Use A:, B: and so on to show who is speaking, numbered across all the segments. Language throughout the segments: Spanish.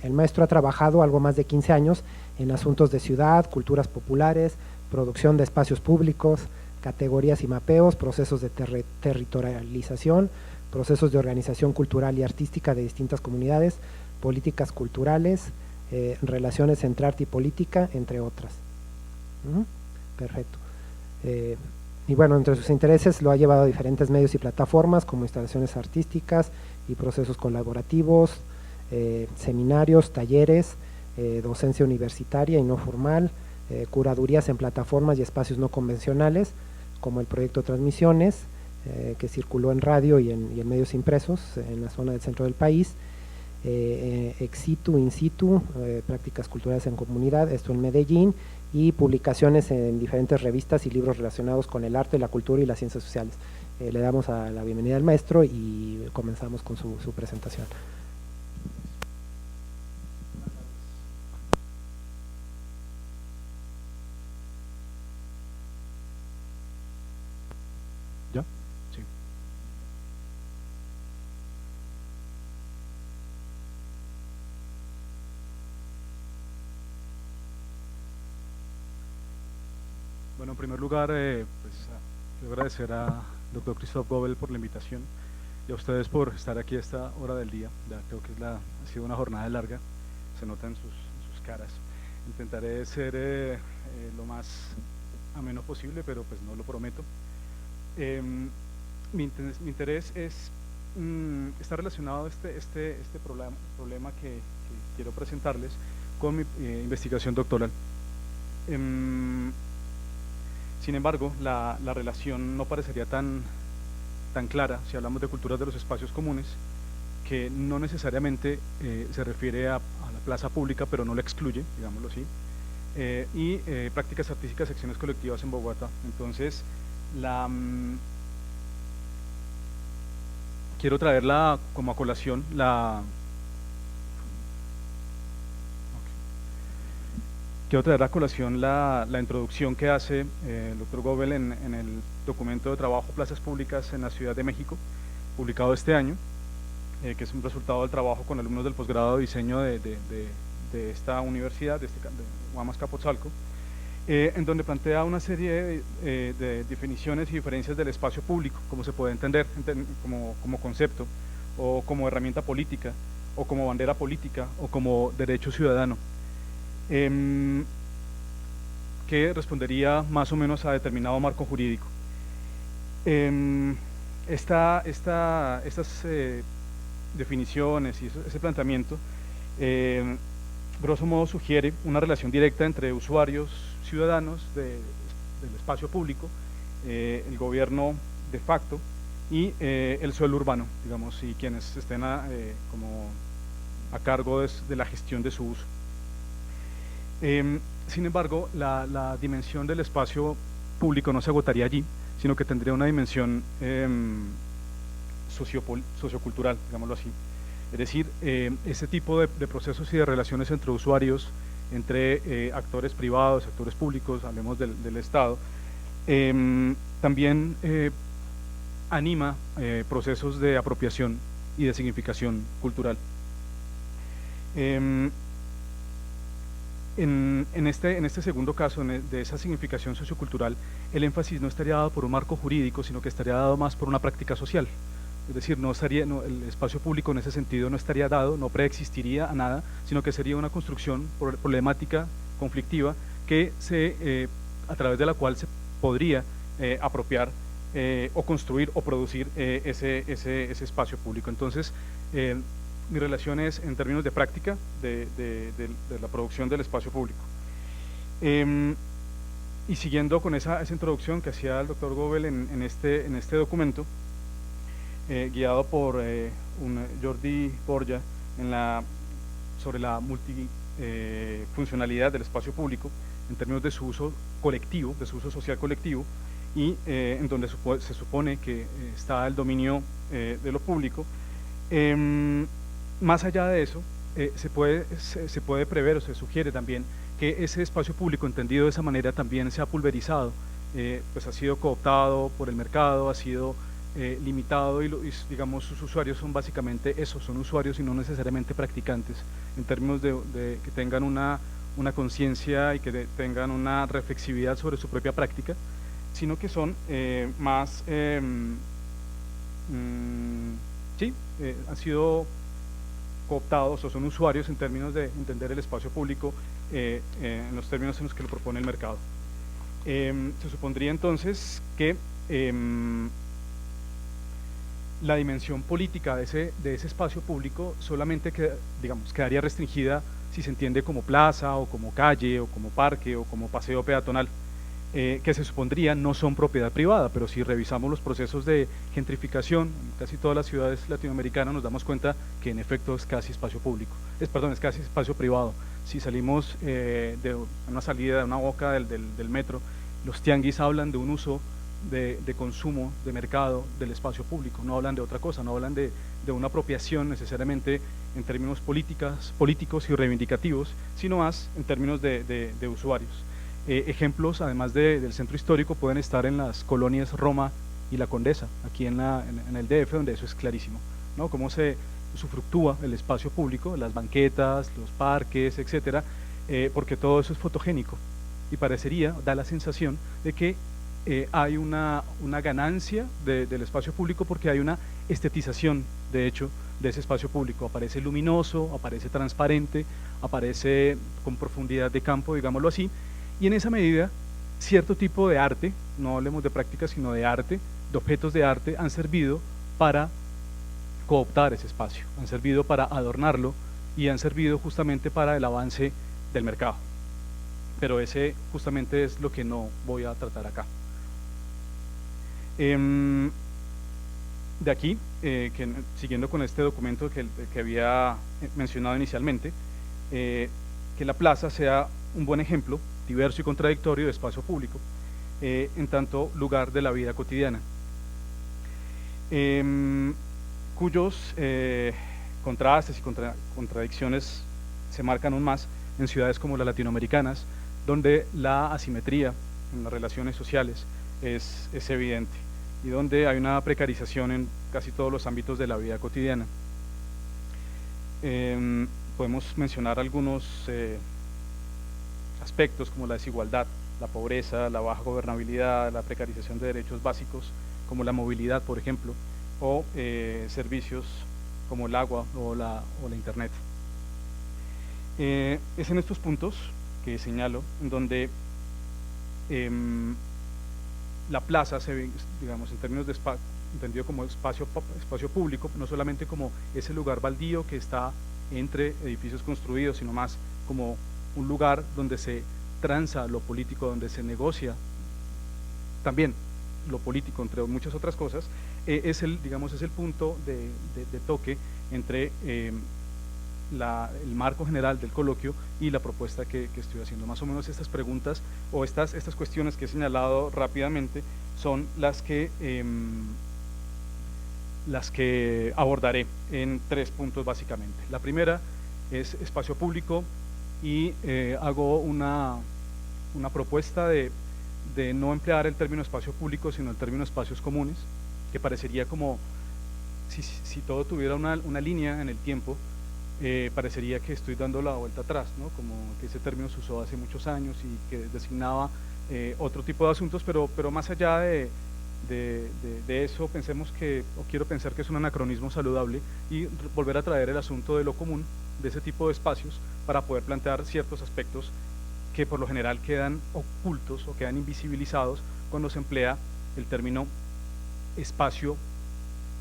A: El maestro ha trabajado algo más de 15 años en asuntos de ciudad, culturas populares, producción de espacios públicos, categorías y mapeos, procesos de territorialización, procesos de organización cultural y artística de distintas comunidades, políticas culturales, relaciones entre arte y política, entre otras. Perfecto. Y bueno, entre sus intereses lo ha llevado a diferentes medios y plataformas como instalaciones artísticas y procesos colaborativos, seminarios, talleres, docencia universitaria y no formal, curadurías en plataformas y espacios no convencionales, como el proyecto Transmisiones, que circuló en radio y en medios impresos en la zona del centro del país, ex situ, in situ, prácticas culturales en comunidad, esto en Medellín, y publicaciones en diferentes revistas y libros relacionados con el arte, la cultura y las ciencias sociales. Le damos la bienvenida al maestro y comenzamos con su presentación.
B: ¿Ya? Sí. Bueno, en primer lugar, quiero agradecer a doctor Christoph Gobel por la invitación y a ustedes por estar aquí a esta hora del día. Ya creo que ha sido una jornada larga, se nota en sus caras. Intentaré ser lo más ameno posible, pero pues no lo prometo. Mi interés está relacionado este problema que quiero presentarles con mi investigación doctoral. Sin embargo, la relación no parecería tan clara si hablamos de culturas de los espacios comunes, que no necesariamente se refiere a la plaza pública, pero no la excluye, digámoslo así, y prácticas artísticas, acciones colectivas en Bogotá. Entonces, quiero traerla como a colación la introducción que hace el doctor Gobel en el documento de trabajo Plazas Públicas en la Ciudad de México, publicado este año, que es un resultado del trabajo con alumnos del posgrado de diseño de esta universidad, de Guamas Capotzalco, en donde plantea una serie de definiciones y diferencias del espacio público, como se puede entender como concepto, o como herramienta política, o como bandera política, o como derecho ciudadano, que respondería más o menos a determinado marco jurídico. Estas definiciones y ese planteamiento, grosso modo, sugiere una relación directa entre usuarios ciudadanos del espacio público, el gobierno de facto y el suelo urbano, digamos, y quienes estén como a cargo de la gestión de su uso. Sin embargo, la dimensión del espacio público no se agotaría allí, sino que tendría una dimensión sociocultural, digámoslo así. Es decir, ese tipo de procesos y de relaciones entre usuarios, entre actores privados, actores públicos, hablemos del Estado, también anima procesos de apropiación y de significación cultural. En este segundo caso, de esa significación sociocultural, el énfasis no estaría dado por un marco jurídico, sino que estaría dado más por una práctica social. Es decir, el espacio público en ese sentido no estaría dado, no preexistiría a nada, sino que sería una construcción problemática, conflictiva, a través de la cual se podría apropiar o construir o producir ese espacio público. Entonces, mi relación es en términos de práctica de la producción del espacio público. Y siguiendo con esa introducción que hacía el doctor Gobel en este documento, guiado por un Jordi Borja sobre la multifuncionalidad del espacio público en términos de su uso colectivo, de su uso social colectivo, y en donde se supone que está el dominio de lo público. Más allá de eso, se puede prever o se sugiere también que ese espacio público entendido de esa manera también se ha pulverizado, pues ha sido cooptado por el mercado, ha sido limitado y digamos sus usuarios son básicamente eso, son usuarios y no necesariamente practicantes, en términos de que tengan una conciencia y que tengan una reflexividad sobre su propia práctica, sino que son más, han sido cooptados o son usuarios en términos de entender el espacio público en los términos en los que lo propone el mercado. Se supondría entonces que la dimensión política de ese espacio público solamente quedaría restringida si se entiende como plaza o como calle o como parque o como paseo peatonal, que se supondría no son propiedad privada, pero si revisamos los procesos de gentrificación en casi todas las ciudades latinoamericanas nos damos cuenta que en efecto es casi espacio público, es casi espacio privado. Si salimos de una salida, de una boca del metro, los tianguis hablan de un uso de consumo, de mercado, del espacio público, no hablan de otra cosa, no hablan de una apropiación necesariamente en términos políticos y reivindicativos, sino más en términos de usuarios. Ejemplos, además del centro histórico, pueden estar en las colonias Roma y La Condesa, aquí en el DF, donde eso es clarísimo, ¿no? Cómo se usufructúa el espacio público, las banquetas, los parques, etcétera, porque todo eso es fotogénico y da la sensación de que hay una ganancia del espacio público porque hay una estetización, de hecho, de ese espacio público. Aparece luminoso, aparece transparente, aparece con profundidad de campo, digámoslo así, y en esa medida cierto tipo de arte, no hablemos de práctica sino de arte, de objetos de arte, han servido para cooptar ese espacio, han servido para adornarlo y han servido justamente para el avance del mercado. Pero ese justamente es lo que no voy a tratar acá. De aquí, siguiendo con este documento que había mencionado inicialmente, que la plaza sea un buen ejemplo, diverso y contradictorio de espacio público, en tanto lugar de la vida cotidiana, cuyos contrastes y contradicciones se marcan aún más en ciudades como las latinoamericanas, donde la asimetría en las relaciones sociales es evidente y donde hay una precarización en casi todos los ámbitos de la vida cotidiana. Podemos mencionar algunos aspectos como la desigualdad, la pobreza, la baja gobernabilidad, la precarización de derechos básicos como la movilidad, por ejemplo, o servicios como el agua o la internet. Es en estos puntos que señalo en donde la plaza se ve, digamos, en términos de entendido como espacio público, no solamente como ese lugar baldío que está entre edificios construidos, sino más como un lugar donde se transa lo político, donde se negocia también lo político, entre muchas otras cosas, es el punto de toque entre el marco general del coloquio y la propuesta que estoy haciendo. Más o menos estas preguntas o estas cuestiones que he señalado rápidamente son las que abordaré en 3 puntos básicamente. La primera es espacio público y hago una propuesta de no emplear el término espacio público sino el término espacios comunes, que parecería como si todo tuviera una línea en el tiempo. Parecería que estoy dando la vuelta atrás, ¿no? Como que ese término se usó hace muchos años y que designaba otro tipo de asuntos, pero más allá de eso, quiero pensar que es un anacronismo saludable y volver a traer el asunto de lo común, de ese tipo de espacios, para poder plantear ciertos aspectos que por lo general quedan ocultos o quedan invisibilizados cuando se emplea el término espacio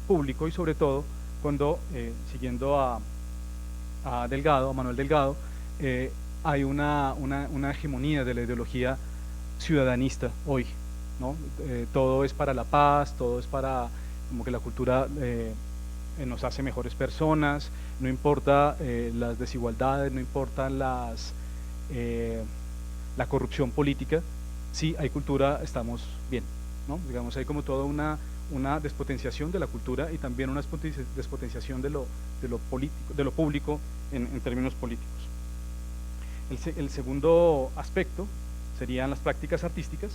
B: público y sobre todo cuando, siguiendo a Manuel Delgado, hay una hegemonía de la ideología ciudadanista hoy, ¿no? Todo es para la paz, todo es para como que la cultura nos hace mejores personas, no importa las desigualdades, no importan la corrupción política, si hay cultura estamos bien, ¿no? Digamos, hay como toda una despotenciación de la cultura y también una despotenciación de lo público en términos políticos. El segundo aspecto serían las prácticas artísticas,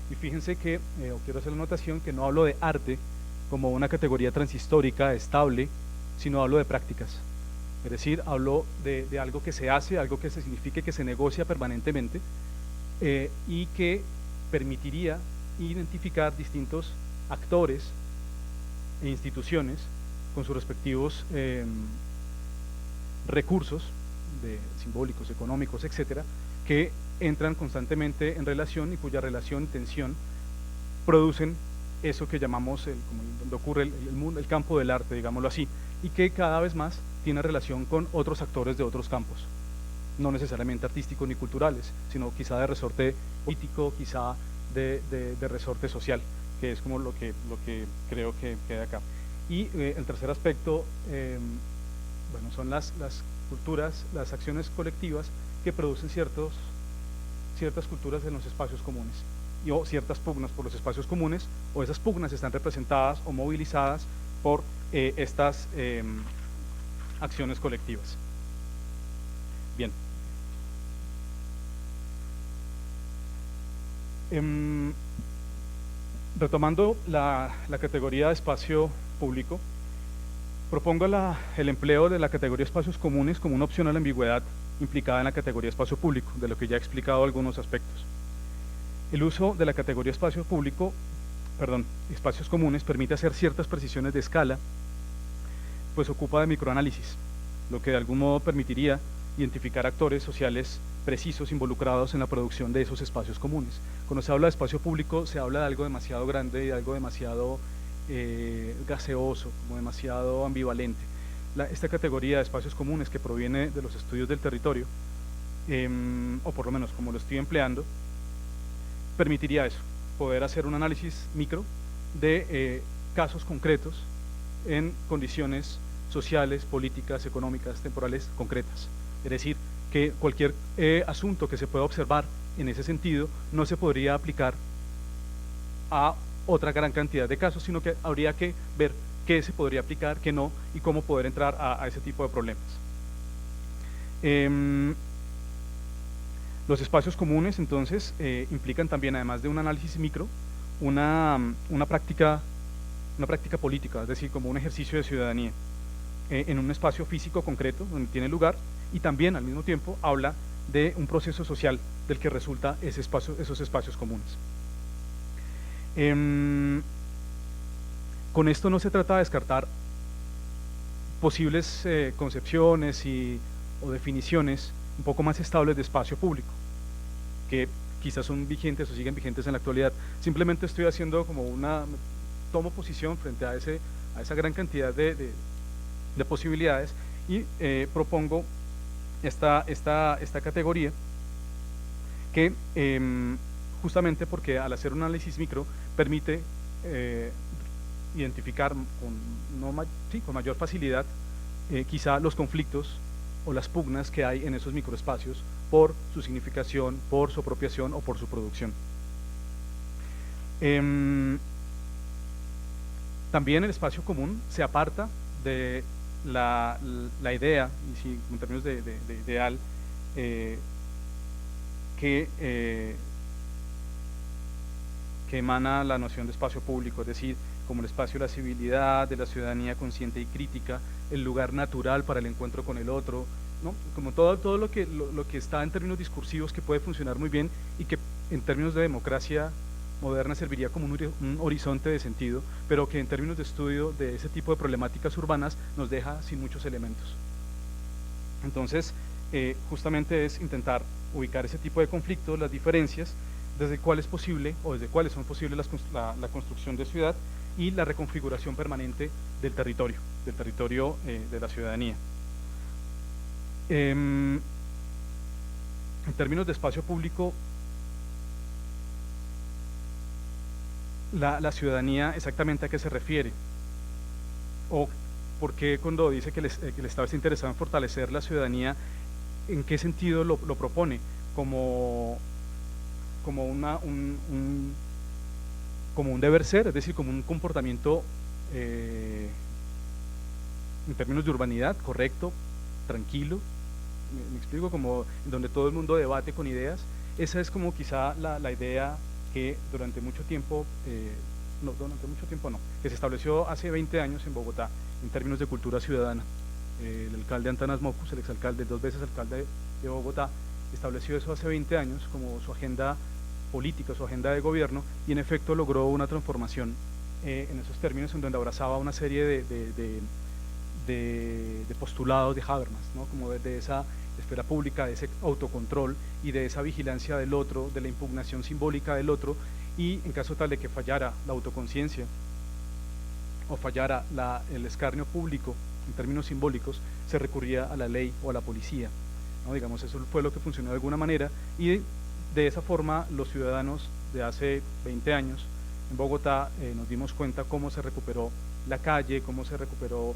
B: Y fíjense que, o quiero hacer la anotación, que no hablo de arte como una categoría transhistórica, estable, sino hablo de prácticas. Es decir, hablo de algo que se hace, algo que se signifique, que se negocia permanentemente y que permitiría identificar distintos actores e instituciones con sus respectivos recursos simbólicos, económicos, etcétera, que entran constantemente en relación y cuya relación y tensión producen eso que llamamos, como donde ocurre el campo del arte, digámoslo así, y que cada vez más tiene relación con otros actores de otros campos, no necesariamente artísticos ni culturales, sino quizá de resorte político, quizá de resorte social, que es como lo que creo que queda acá. Y el tercer aspecto, bueno, son las culturas, las acciones colectivas que producen ciertas culturas en los espacios comunes o ciertas pugnas por los espacios comunes, o esas pugnas están representadas o movilizadas por estas acciones colectivas. Bien. Retomando la categoría de espacio público, propongo el empleo de la categoría espacios comunes como una opción a la ambigüedad implicada en la categoría espacio público, de lo que ya he explicado algunos aspectos. El uso de la categoría espacios comunes permite hacer ciertas precisiones de escala, pues ocupa de microanálisis, lo que de algún modo permitiría identificar actores sociales precisos involucrados en la producción de esos espacios comunes. Cuando se habla de espacio público se habla de algo demasiado grande y de algo demasiado gaseoso, como demasiado ambivalente. Esta categoría de espacios comunes, que proviene de los estudios del territorio, o por lo menos como lo estoy empleando, permitiría eso, poder hacer un análisis micro de casos concretos en condiciones sociales, políticas, económicas, temporales concretas. Es decir, que cualquier asunto que se pueda observar en ese sentido no se podría aplicar a otra gran cantidad de casos, sino que habría que ver qué se podría aplicar, qué no, y cómo poder entrar a ese tipo de problemas. Los espacios comunes, entonces, implican también, además de un análisis micro, una práctica política, es decir, como un ejercicio de ciudadanía en un espacio físico concreto donde tiene lugar, y también al mismo tiempo habla de un proceso social del que resulta esos espacios comunes. Con esto no se trata de descartar posibles concepciones o definiciones un poco más estables de espacio público, que quizás son vigentes o siguen vigentes en la actualidad. Simplemente estoy haciendo como tomo posición frente a esa gran cantidad de posibilidades y propongo esta categoría que justamente porque al hacer un análisis micro permite identificar con mayor facilidad quizá los conflictos o las pugnas que hay en esos microespacios por su significación, por su apropiación o por su producción. También el espacio común se aparta de la idea, y si en términos de ideal, que emana la noción de espacio público, es decir, como el espacio de la civilidad, de la ciudadanía consciente y crítica, el lugar natural para el encuentro con el otro, ¿no? Como todo lo que está en términos discursivos, que puede funcionar muy bien y que en términos de democracia moderna serviría como un horizonte de sentido, pero que en términos de estudio de ese tipo de problemáticas urbanas nos deja sin muchos elementos. Entonces, justamente es intentar ubicar ese tipo de conflictos, las diferencias, desde cuál es posible o desde cuáles son posibles la construcción de ciudad y la reconfiguración permanente del territorio de la ciudadanía. En términos de espacio público, la ciudadanía, exactamente a qué se refiere, o por qué cuando dice que el Estado está interesado en fortalecer la ciudadanía, en qué sentido lo propone, como un deber ser, es decir, como un comportamiento en términos de urbanidad correcto, tranquilo, me explico, como en donde todo el mundo debate con ideas. Esa es como quizá la idea que durante mucho tiempo, que se estableció hace 20 años en Bogotá en términos de cultura ciudadana. El alcalde Antanas Mockus, el exalcalde, 2 veces alcalde de Bogotá, estableció eso hace 20 años como su agenda política, su agenda de gobierno, y en efecto logró una transformación en esos términos, en donde abrazaba una serie de postulados de Habermas, ¿no? Como de esa esfera pública, de ese autocontrol y de esa vigilancia del otro, de la impugnación simbólica del otro, y en caso tal de que fallara la autoconciencia o fallara el escarnio público en términos simbólicos, se recurría a la ley o a la policía, ¿no? Digamos, eso fue lo que funcionó de alguna manera, y de esa forma los ciudadanos de hace 20 años en Bogotá nos dimos cuenta cómo se recuperó la calle, cómo se recuperó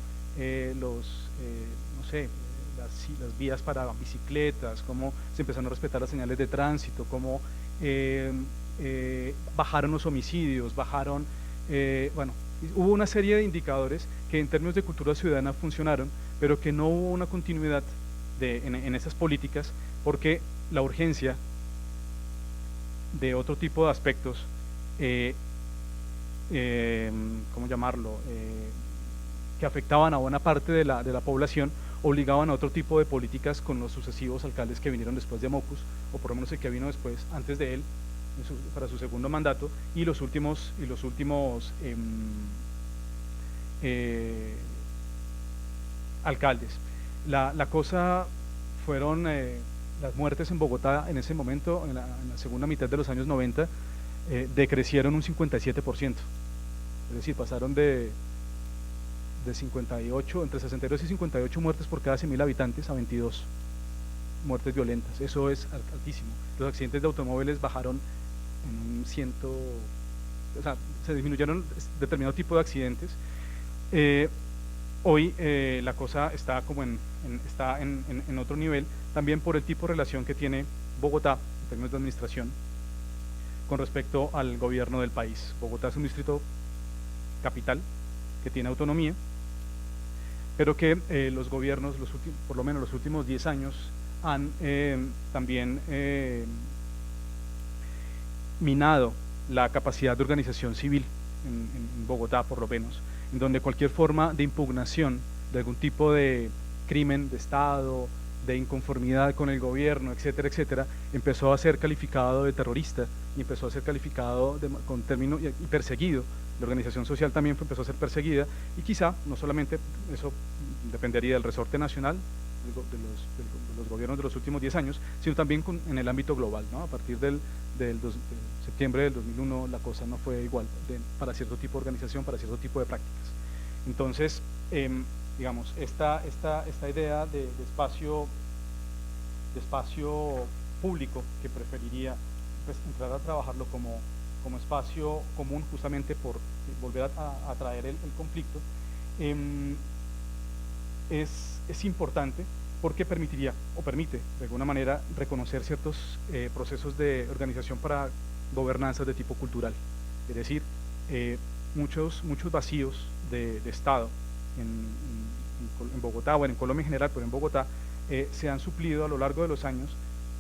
B: las vías para bicicletas, cómo se empezaron a respetar las señales de tránsito, cómo bajaron los homicidios, hubo una serie de indicadores que en términos de cultura ciudadana funcionaron, pero que no hubo una continuidad en esas políticas, porque la urgencia de otro tipo de aspectos, ¿cómo llamarlo?, que afectaban a buena parte de la población, obligaban a otro tipo de políticas con los sucesivos alcaldes que vinieron después de Mockus, o por lo menos el que vino después, antes de él, para su segundo mandato, y los últimos alcaldes. La cosa fueron las muertes en Bogotá en ese momento, en la segunda mitad de los años 90, decrecieron un 57%, es decir, pasaron de 58, entre 62 y 58 muertes por cada 100.000 habitantes a 22 muertes violentas. Eso es altísimo. Los accidentes de automóviles bajaron en un se disminuyeron determinado tipo de accidentes. Hoy la cosa está como en otro nivel, también por el tipo de relación que tiene Bogotá en términos de administración con respecto al gobierno del país. Bogotá es un distrito capital que tiene autonomía, pero que los gobiernos, por lo menos los últimos 10 años, han también minado la capacidad de organización civil en Bogotá, por lo menos, en donde cualquier forma de impugnación de algún tipo de crimen de Estado, de inconformidad con el gobierno, etcétera, etcétera, empezó a ser calificado de terrorista y empezó a ser calificado con término y perseguido. La organización social también empezó a ser perseguida, y quizá no solamente eso dependería del resorte nacional, de los gobiernos de los últimos 10 años, sino también en el ámbito global, ¿no? A partir de septiembre del 2001 la cosa no fue igual para cierto tipo de organización, para cierto tipo de prácticas. Entonces, digamos, esta idea de espacio público, que preferiría pues entrar a trabajarlo como espacio común, justamente por volver a traer el conflicto, es importante, porque permitiría o permite de alguna manera reconocer ciertos procesos de organización para gobernanzas de tipo cultural. Es decir, muchos vacíos de Estado en Bogotá, bueno, en Colombia en general, pero en Bogotá se han suplido a lo largo de los años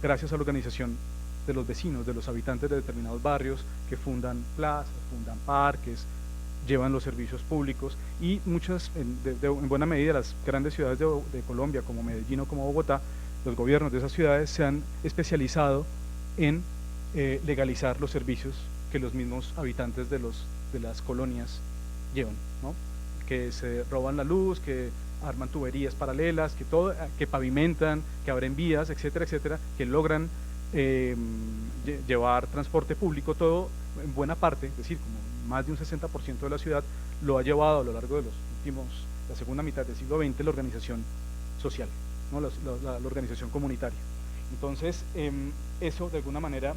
B: gracias a la organización de los vecinos, de los habitantes de determinados barrios, que fundan plazas, fundan parques, llevan los servicios públicos, y muchas, en buena medida, las grandes ciudades de Colombia, como Medellín o como Bogotá, los gobiernos de esas ciudades se han especializado en legalizar los servicios que los mismos habitantes de las colonias llevan, ¿no? Que se roban la luz, que arman tuberías paralelas, que pavimentan, que abren vías, etcétera, etcétera, que logran llevar transporte público. Todo en buena parte, es decir, como más de un 60% de la ciudad lo ha llevado a lo largo de la segunda mitad del siglo XX la organización social, ¿no? la organización comunitaria. Entonces, eso de alguna manera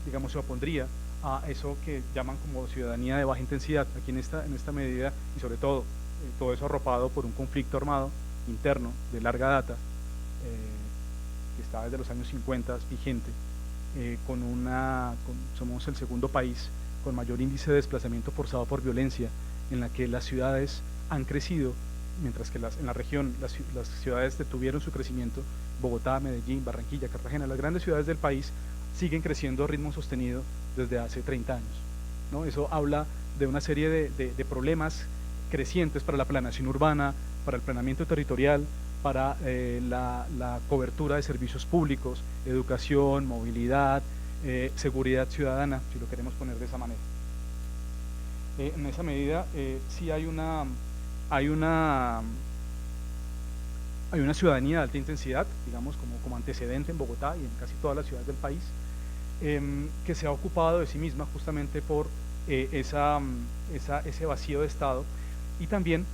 B: digamos, se opondría a eso que llaman como ciudadanía de baja intensidad, aquí en esta medida, y sobre todo eso arropado por un conflicto armado interno de larga data, que está desde los años 50 vigente, somos el segundo país con mayor índice de desplazamiento forzado por violencia, en la que las ciudades han crecido mientras que en la región las ciudades detuvieron su crecimiento, Bogotá, Medellín, Barranquilla, Cartagena, las grandes ciudades del país siguen creciendo a ritmo sostenido desde hace 30 años, ¿no? Eso habla de una serie de problemas crecientes para la planeación urbana, para el planeamiento territorial, para la cobertura de servicios públicos, educación, movilidad, seguridad ciudadana, si lo queremos poner de esa manera. En esa medida sí hay una ciudadanía de alta intensidad, digamos como antecedente en Bogotá y en casi todas las ciudades del país, que se ha ocupado de sí misma justamente por ese vacío de Estado, y también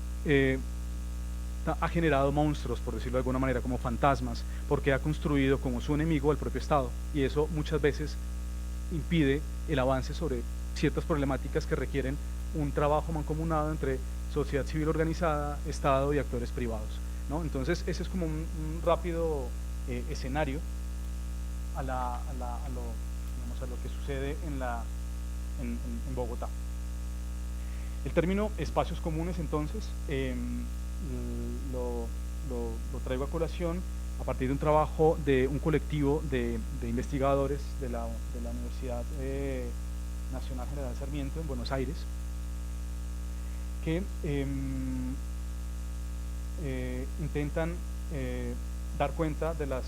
B: ha generado monstruos, por decirlo de alguna manera, como fantasmas, porque ha construido como su enemigo al propio Estado, y eso muchas veces impide el avance sobre ciertas problemáticas que requieren un trabajo mancomunado entre sociedad civil organizada, Estado y actores privados, ¿no? Entonces ese es como un rápido escenario a lo que sucede en Bogotá. El término espacios comunes, entonces, lo traigo a colación a partir de un trabajo de un colectivo de investigadores de la Universidad Nacional General Sarmiento en Buenos Aires, que intentan dar cuenta de las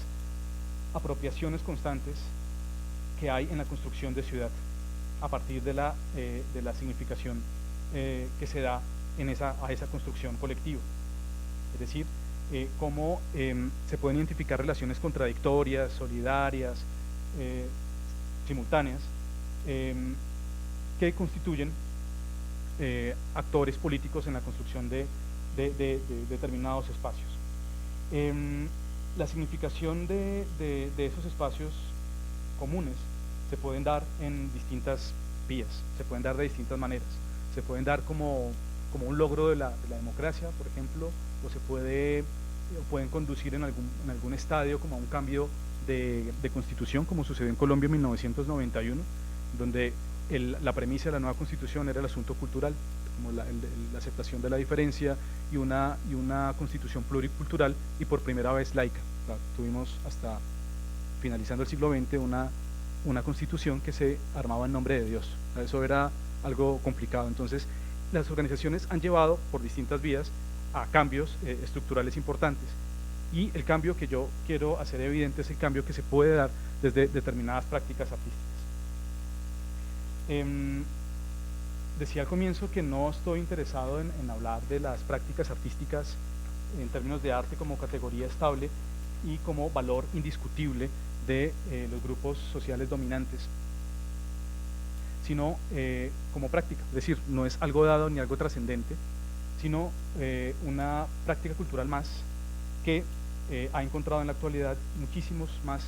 B: apropiaciones constantes que hay en la construcción de ciudad a partir de la significación que se da a esa construcción colectiva. Es decir, cómo se pueden identificar relaciones contradictorias, solidarias, simultáneas, que constituyen actores políticos en la construcción de determinados espacios. La significación de esos espacios comunes se pueden dar en distintas vías, se pueden dar de distintas maneras, se pueden dar como un logro de la democracia, por ejemplo, o pueden conducir en algún estadio como a un cambio de constitución, como sucedió en Colombia en 1991, donde la premisa de la nueva constitución era el asunto cultural, como la aceptación de la diferencia y una constitución pluricultural y por primera vez laica. Tuvimos hasta finalizando el siglo XX una constitución que se armaba en nombre de Dios. Eso era algo complicado. Entonces las organizaciones han llevado por distintas vías a cambios estructurales importantes, y el cambio que yo quiero hacer evidente es el cambio que se puede dar desde determinadas prácticas artísticas. Decía al comienzo que no estoy interesado en hablar de las prácticas artísticas en términos de arte como categoría estable y como valor indiscutible de los grupos sociales dominantes, sino como práctica, es decir, no es algo dado ni algo trascendente, sino una práctica cultural más que ha encontrado en la actualidad muchísimos más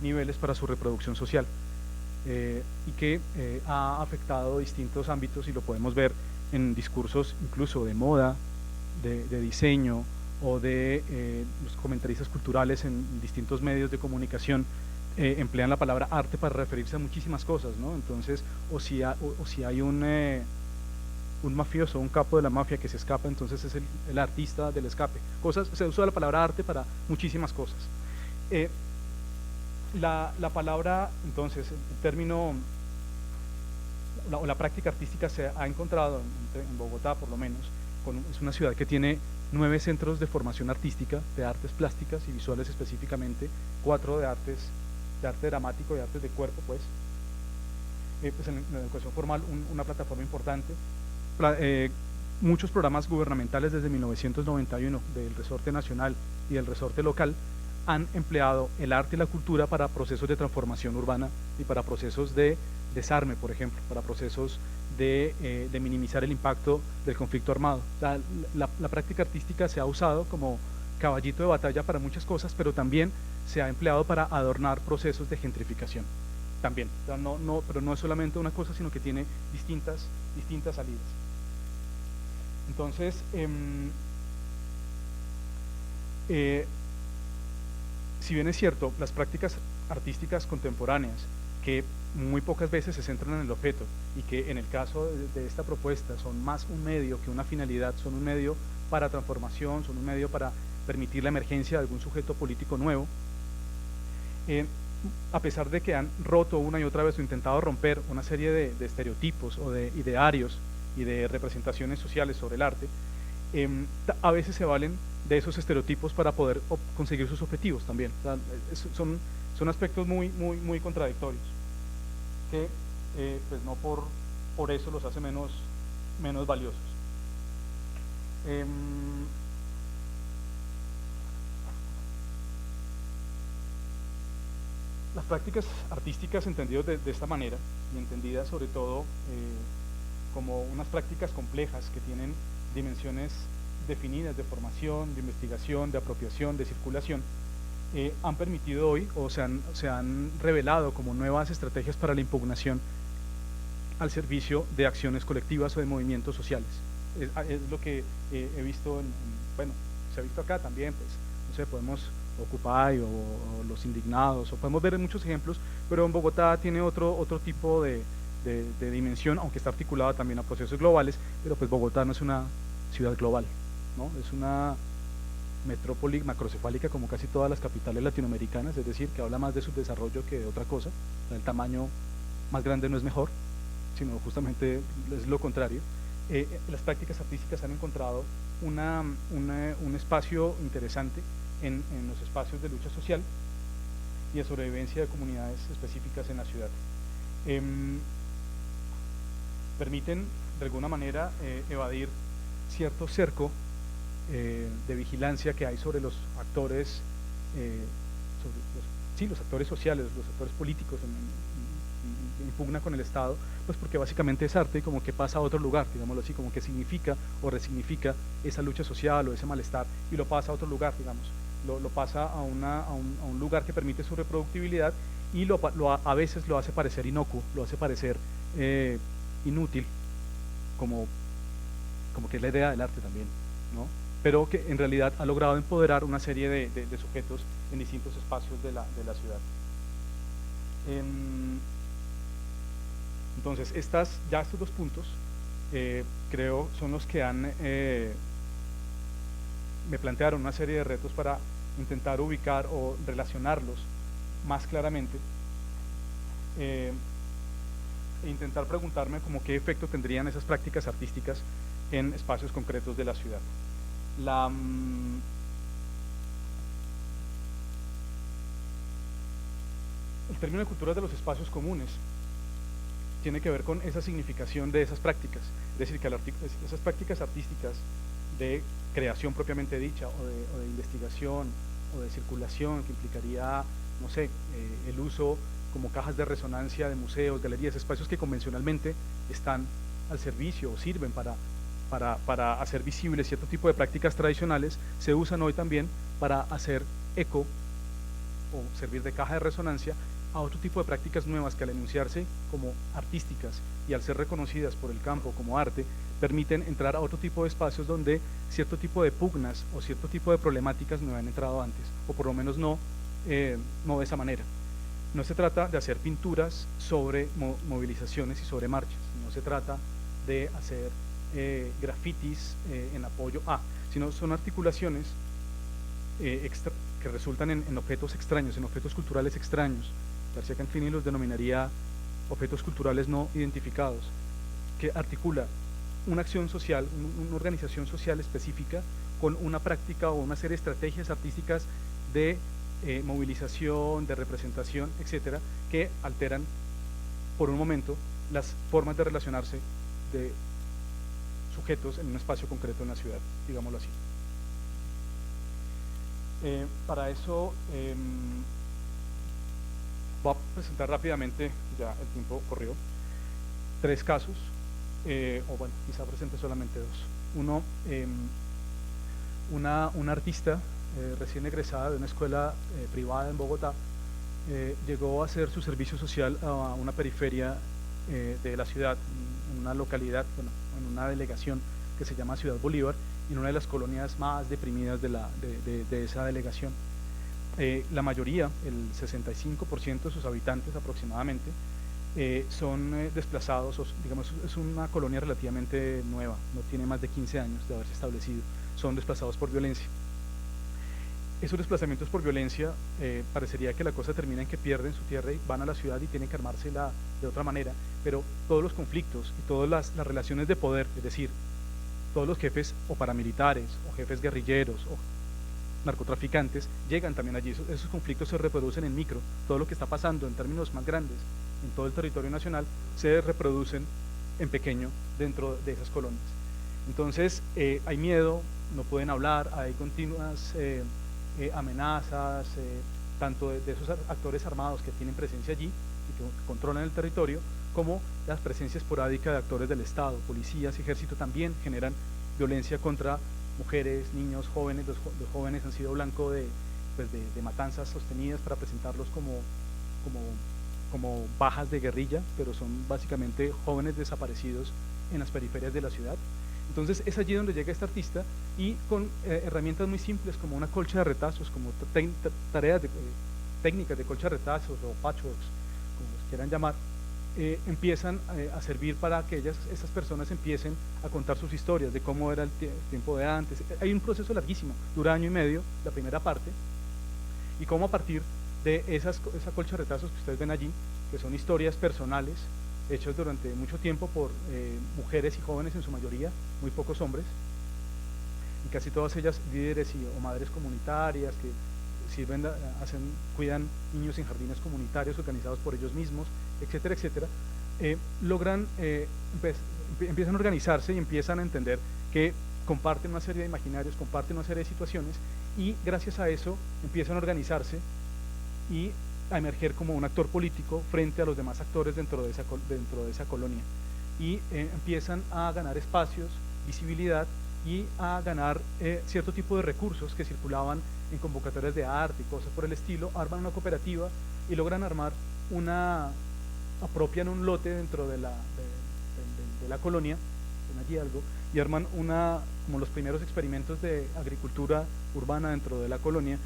B: niveles para su reproducción social, y que ha afectado distintos ámbitos, y lo podemos ver en discursos incluso de moda, de diseño, o de los comentaristas culturales en distintos medios de comunicación emplean la palabra arte para referirse a muchísimas cosas, ¿no? Entonces, o si hay un mafioso, un capo de la mafia que se escapa, entonces es el artista del escape. Se usa la palabra arte para muchísimas cosas. La palabra, entonces, el término, la práctica artística se ha encontrado en Bogotá, por lo menos. Es una ciudad que tiene 9 centros de formación artística, de artes plásticas y visuales específicamente, 4 de arte dramático y artes de cuerpo, pues en la educación formal una plataforma importante. Muchos programas gubernamentales desde 1991 del resorte nacional y del resorte local han empleado el arte y la cultura para procesos de transformación urbana y para procesos de desarme, por ejemplo, para procesos de minimizar el impacto del conflicto armado. La práctica artística se ha usado como caballito de batalla para muchas cosas, pero también se ha empleado para adornar procesos de gentrificación también. Pero no es solamente una cosa, sino que tiene distintas salidas. Entonces, si bien es cierto, las prácticas artísticas contemporáneas, que muy pocas veces se centran en el objeto y que en el caso de esta propuesta son más un medio que una finalidad, son un medio para transformación, son un medio para permitir la emergencia de algún sujeto político nuevo. A pesar de que han roto una y otra vez o intentado romper una serie de estereotipos o de idearios y de representaciones sociales sobre el arte, a veces se valen de esos estereotipos para poder conseguir sus objetivos también. O sea, son aspectos muy contradictorios, que pues no por eso los hace menos valiosos. Las prácticas artísticas entendidas de esta manera, y entendidas sobre todo como unas prácticas complejas que tienen dimensiones definidas de formación, de investigación, de apropiación, de circulación, han permitido hoy, o se han revelado como nuevas estrategias para la impugnación al servicio de acciones colectivas o de movimientos sociales. Es lo que he visto, bueno, se ha visto acá también, pues, no sé, podemos Occupy o Los Indignados, o podemos ver muchos ejemplos, pero en Bogotá tiene otro tipo de dimensión, aunque está articulada también a procesos globales, pero pues Bogotá no es una ciudad global, ¿no? Es una metrópoli macrocefálica como casi todas las capitales latinoamericanas, es decir, que habla más de subdesarrollo que de otra cosa. O sea, el tamaño más grande no es mejor, sino justamente es lo contrario. Las prácticas artísticas han encontrado un espacio interesante en los espacios de lucha social y de sobrevivencia de comunidades específicas en la ciudad. Permiten de alguna manera evadir cierto cerco de vigilancia que hay sobre los actores, los actores sociales, los actores políticos en pugna con el Estado, pues porque básicamente es arte y como que pasa a otro lugar, digámoslo así, como que significa o resignifica esa lucha social o ese malestar y lo pasa a otro lugar, digamos, lo pasa a un lugar que permite su reproductibilidad y a veces lo hace parecer inocuo, lo hace parecer inútil, como que es la idea del arte también, ¿no? Pero que en realidad ha logrado empoderar una serie de sujetos en distintos espacios de la ciudad. Entonces, estos dos puntos creo son los que me plantearon una serie de retos para intentar ubicar o relacionarlos más claramente e intentar preguntarme como qué efecto tendrían esas prácticas artísticas en espacios concretos de la ciudad. El término de cultura de los espacios comunes tiene que ver con esa significación de esas prácticas, es decir, que esas prácticas artísticas de creación propiamente dicha o de investigación o de circulación que implicaría, no sé, el uso como cajas de resonancia de museos, galerías, espacios que convencionalmente están al servicio o sirven para hacer visibles cierto tipo de prácticas tradicionales, se usan hoy también para hacer eco o servir de caja de resonancia a otro tipo de prácticas nuevas que al enunciarse como artísticas y al ser reconocidas por el campo como arte, permiten entrar a otro tipo de espacios donde cierto tipo de pugnas o cierto tipo de problemáticas no han entrado antes, o por lo menos no de esa manera. No se trata de hacer pinturas sobre movilizaciones y sobre marchas, no se trata de hacer grafitis en apoyo a, sino son articulaciones que resultan en objetos extraños, en objetos culturales extraños. García Cantini los denominaría objetos culturales no identificados, que articula una acción social, una organización social específica con una práctica o una serie de estrategias artísticas de movilización, de representación, etcétera, que alteran por un momento las formas de relacionarse de sujetos en un espacio concreto en la ciudad, digámoslo así. Para eso voy a presentar rápidamente, ya el tiempo corrió, 3 casos, o bueno, quizá presente solamente 2. Uno, una artista recién egresada de una escuela privada en Bogotá, llegó a hacer su servicio social a una periferia de la ciudad, en una localidad, bueno, en una delegación que se llama Ciudad Bolívar, en una de las colonias más deprimidas de esa delegación. La mayoría, el 65% de sus habitantes aproximadamente, son desplazados, digamos, es una colonia relativamente nueva, no tiene más de 15 años de haberse establecido, son desplazados por violencia. Esos desplazamientos por violencia, parecería que la cosa termina en que pierden su tierra y van a la ciudad y tienen que armársela de otra manera, pero todos los conflictos y todas las relaciones de poder, es decir, todos los jefes o paramilitares o jefes guerrilleros o narcotraficantes llegan también allí. Esos conflictos se reproducen en micro. Todo lo que está pasando en términos más grandes en todo el territorio nacional se reproducen en pequeño dentro de esas colonias. Entonces hay miedo, no pueden hablar, hay continuas amenazas, tanto de esos actores armados que tienen presencia allí y que controlan el territorio, como la presencia esporádica de actores del Estado, policías, ejército, también generan violencia contra mujeres, niños, jóvenes. Los jóvenes han sido blanco de matanzas sostenidas para presentarlos como bajas de guerrilla, pero son básicamente jóvenes desaparecidos en las periferias de la ciudad. Entonces es allí donde llega este artista y con herramientas muy simples como una colcha de retazos, como tareas técnicas de colcha de retazos o patchworks, como los quieran llamar, empiezan a servir para que esas personas empiecen a contar sus historias de cómo era el tiempo de antes. Hay un proceso larguísimo, dura año y medio, la primera parte, y cómo a partir de esa colcha de retazos que ustedes ven allí, que son historias personales, hechas durante mucho tiempo por mujeres y jóvenes en su mayoría, muy pocos hombres, y casi todas ellas líderes o madres comunitarias que sirven, cuidan niños en jardines comunitarios organizados por ellos mismos, etcétera, etcétera. Logran, empiezan a organizarse y empiezan a entender que comparten una serie de imaginarios, comparten una serie de situaciones, y gracias a eso empiezan a organizarse y a emerger como un actor político frente a los demás actores dentro de esa colonia, y empiezan a ganar espacios, visibilidad, y a ganar cierto tipo de recursos que circulaban en convocatorias de arte y cosas por el estilo. Arman una cooperativa y logran apropian un lote dentro de la colonia, allí algo, y arman como los primeros experimentos de agricultura urbana dentro de la colonia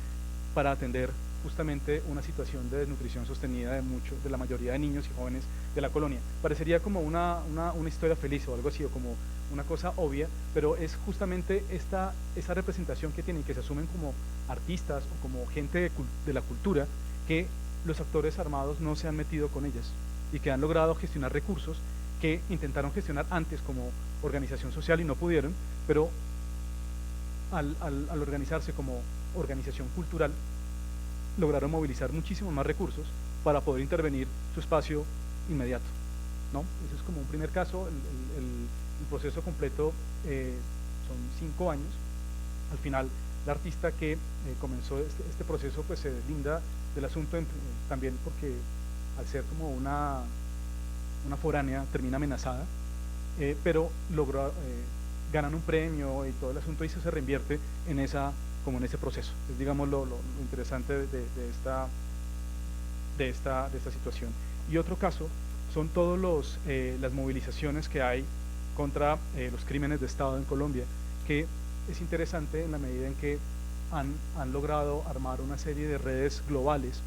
B: para atender justamente una situación de desnutrición sostenida de la mayoría de niños y jóvenes de la colonia. Parecería como una historia feliz o algo así, o como una cosa obvia, pero es justamente esa representación que tienen, que se asumen como artistas o como gente de la cultura, que los actores armados no se han metido con ellas y que han logrado gestionar recursos que intentaron gestionar antes como organización social y no pudieron, pero al organizarse como organización cultural lograron movilizar muchísimos más recursos para poder intervenir su espacio inmediato, ¿no? Ese es como un primer caso. El proceso completo son 5 años. Al final, la artista que comenzó este proceso pues se deslinda del asunto, también porque al ser como una foránea termina amenazada, pero logró, ganan un premio y todo el asunto, y se reinvierte en ese proceso. Es, digamos, lo interesante de esta situación. Y otro caso son todas las movilizaciones que hay contra los crímenes de Estado en Colombia, que es interesante en la medida en que han logrado armar una serie de redes globales.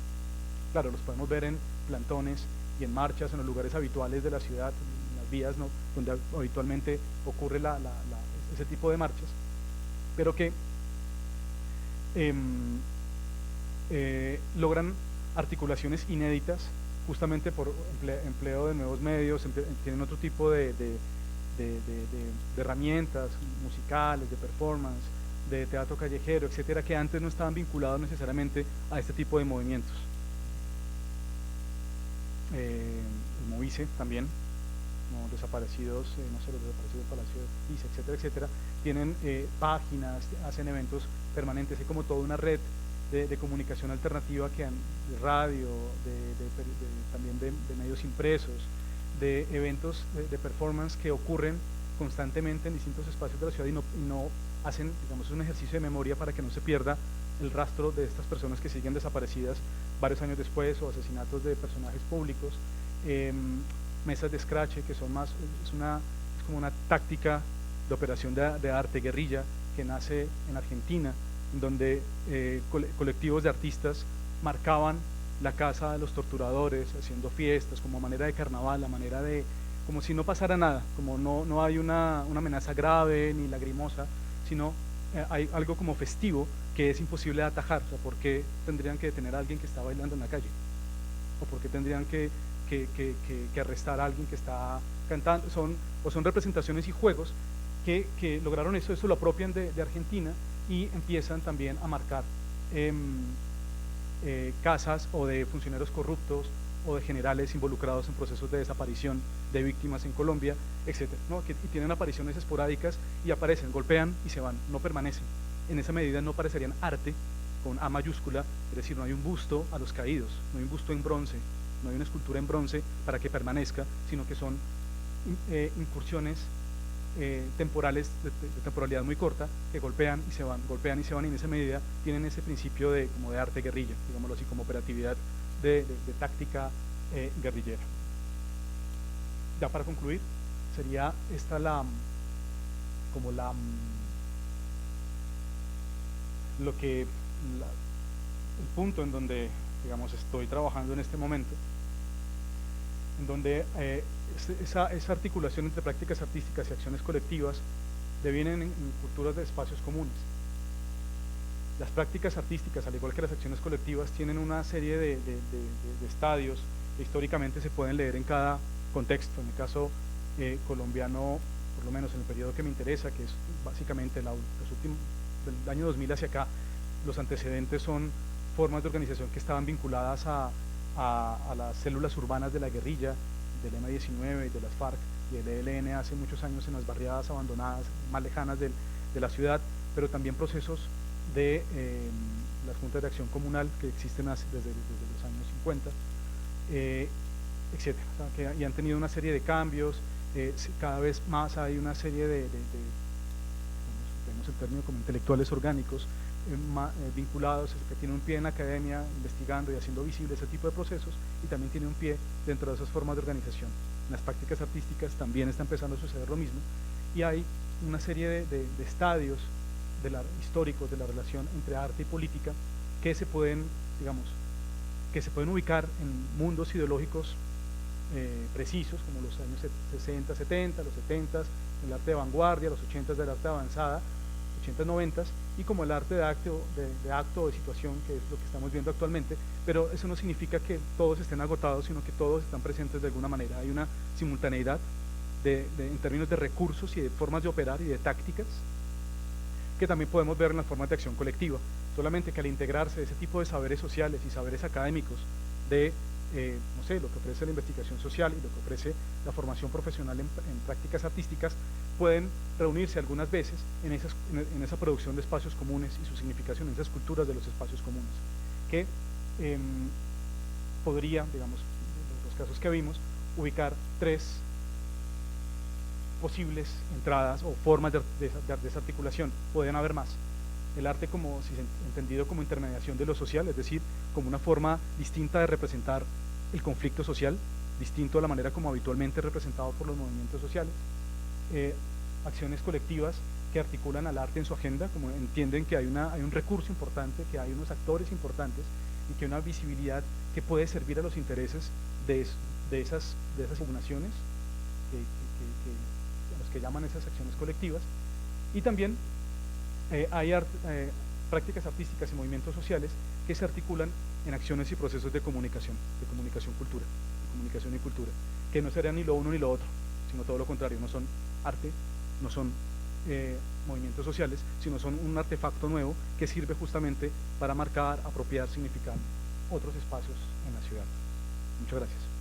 B: Claro, los podemos ver en plantones y en marchas, en los lugares habituales de la ciudad, en las vías, ¿no?, donde habitualmente ocurre ese tipo de marchas, pero que logran articulaciones inéditas justamente por empleo de nuevos medios, tienen otro tipo de herramientas musicales, de performance, de teatro callejero, etcétera, que antes no estaban vinculados necesariamente a este tipo de movimientos. El Movice también, como desaparecidos, no sé, los desaparecidos del Palacio de Justicia, etcétera, etcétera, tienen páginas, hacen eventos permanentes, hay como toda una red de comunicación alternativa, de radio, también de medios impresos, de eventos de performance que ocurren constantemente en distintos espacios de la ciudad, y no hacen, digamos, un ejercicio de memoria para que no se pierda el rastro de estas personas que siguen desaparecidas varios años después, o asesinatos de personajes públicos. Mesas de scratch, que son es como una táctica de operación de arte guerrilla que nace en Argentina, donde colectivos de artistas marcaban la casa de los torturadores, haciendo fiestas como manera de carnaval, a manera de, como si no pasara nada, como no hay una amenaza grave ni lagrimosa, sino hay algo como festivo que es imposible de atajar. O sea, ¿por qué tendrían que detener a alguien que está bailando en la calle? ¿O por qué tendrían que arrestar a alguien que está cantando? Son representaciones y juegos que lograron eso lo apropian de Argentina y empiezan también a marcar casas o de funcionarios corruptos o de generales involucrados en procesos de desaparición de víctimas en Colombia, etcétera, ¿no? Y tienen apariciones esporádicas y aparecen, golpean y se van, no permanecen. En esa medida no parecerían arte con A mayúscula, es decir, no hay un busto a los caídos, no hay un busto en bronce, no hay una escultura en bronce para que permanezca, sino que son incursiones temporales de temporalidad muy corta que golpean y se van, y en esa medida tienen ese principio como de arte guerrilla, digámoslo así, como operatividad de táctica guerrillera. Ya para concluir, sería esta el punto en donde, digamos, estoy trabajando en este momento, en donde esa articulación entre prácticas artísticas y acciones colectivas devienen en culturas de espacios comunes. Las prácticas artísticas, al igual que las acciones colectivas, tienen una serie de estadios que históricamente se pueden leer en cada contexto. En el caso colombiano, por lo menos en el periodo que me interesa, que es básicamente los últimos, del año 2000 hacia acá, los antecedentes son formas de organización que estaban vinculadas a las células urbanas de la guerrilla, del M-19 y de las FARC y el ELN hace muchos años en las barriadas abandonadas más lejanas de la ciudad, pero también procesos de las juntas de acción comunal que existen desde los años 50, etcétera, o sea, y han tenido una serie de cambios. Cada vez más hay una serie tenemos el término como intelectuales orgánicos vinculados, que tienen un pie en la academia investigando y haciendo visible ese tipo de procesos, y también tiene un pie dentro de esas formas de organización. En las prácticas artísticas también está empezando a suceder lo mismo, y hay una serie de estadios históricos de la relación entre arte y política que se pueden, digamos, ubicar en mundos ideológicos precisos, como los años 60, 70, los 70, el arte de vanguardia, los 80 del arte de avanzada, 80, 90, y como el arte de acto o de situación, que es lo que estamos viendo actualmente. Pero eso no significa que todos estén agotados, sino que todos están presentes de alguna manera. Hay una simultaneidad en términos de recursos y de formas de operar y de tácticas que también podemos ver en las formas de acción colectiva, solamente que al integrarse ese tipo de saberes sociales y saberes académicos de no sé, lo que ofrece la investigación social y lo que ofrece la formación profesional en prácticas artísticas, pueden reunirse algunas veces en esa producción de espacios comunes y su significación, en esas culturas de los espacios comunes, que podría, digamos, en los casos que vimos, ubicar tres posibles entradas o formas de desarticulación. Podrían haber más. El arte entendido como intermediación de lo social, es decir, como una forma distinta de representar el conflicto social, distinto a la manera como habitualmente es representado por los movimientos sociales. Acciones colectivas que articulan al arte en su agenda, como entienden que hay un recurso importante, que hay unos actores importantes y que hay una visibilidad que puede servir a los intereses de esas poblaciones a los que llaman esas acciones colectivas. Y también hay prácticas artísticas y movimientos sociales que se articulan en acciones y procesos de comunicación y cultura, que no serían ni lo uno ni lo otro, sino todo lo contrario. No son arte, no son movimientos sociales, sino son un artefacto nuevo que sirve justamente para marcar, apropiar, significar otros espacios en la ciudad. Muchas gracias.